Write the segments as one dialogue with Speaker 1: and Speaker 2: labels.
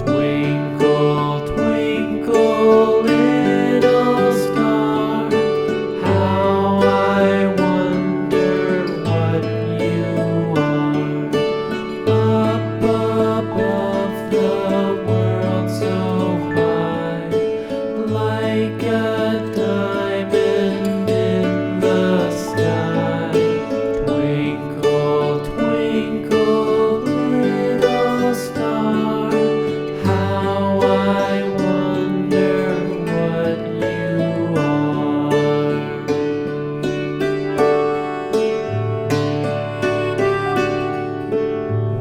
Speaker 1: Twinkle, twinkle, little star, how I wonder what you are. Up above the world so high, like a diamond in the sky. Twinkle, twinkle, little star, how I wonder what you are.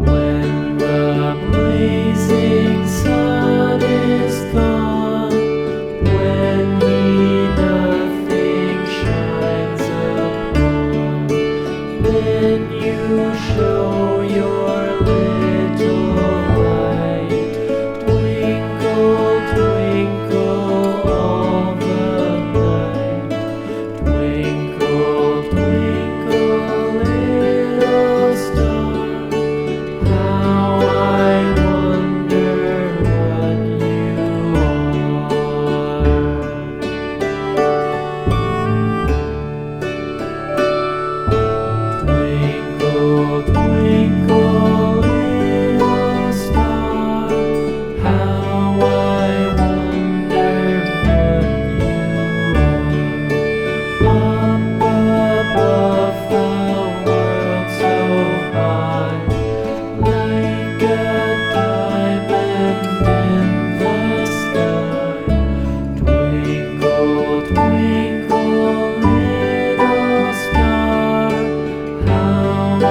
Speaker 1: When the blazing sun is gone, when he nothing shines upon, then you show your little light. Twinkle, twinkle all the night. Twinkle, twinkle, little star, how I wonder what you are. Twinkle, twinkle, little star, how I wonder what you are. Up above the world so high, like a diamond in the sky. Twinkle, twinkle, little star, how I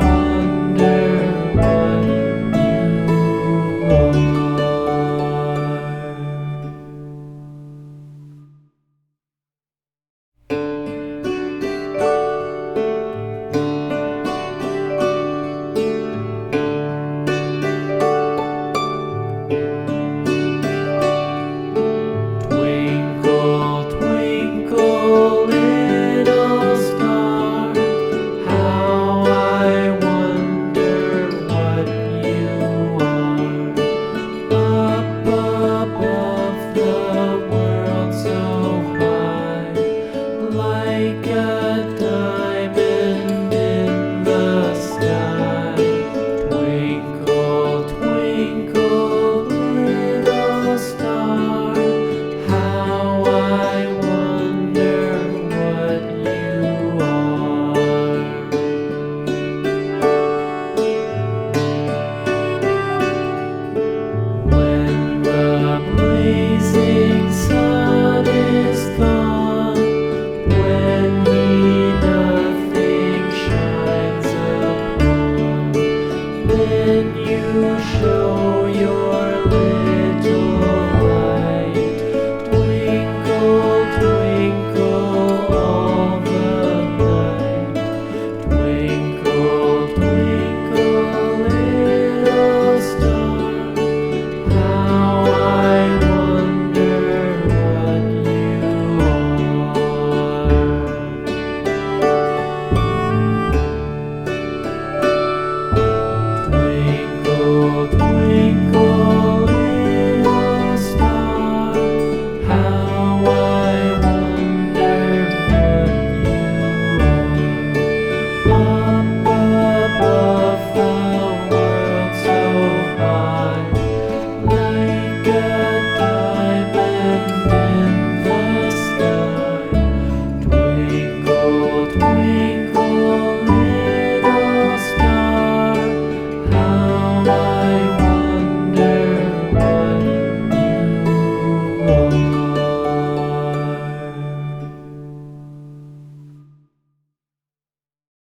Speaker 1: wonder what you are. Twinkle, twinkle, little star, how I wonder what you are. Up above the world so high, like a diamond in the sky. Twinkle, twinkle, little star, how I wonder what you are. When the blazing sun is gone, when he nothing shines upon, then you show